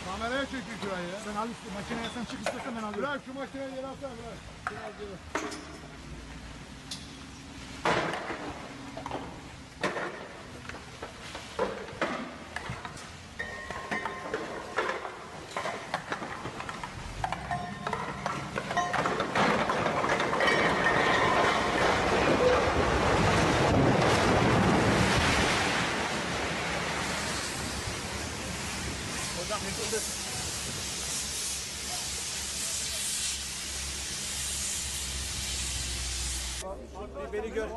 Kameraya çekiyor şurayı ya. Sen al işte makineye sen çık istersen ben alıyorum. Bırak şu makineyi yere atsana bırak. Biraz yere. Hocam yıkıldı. Beni gör.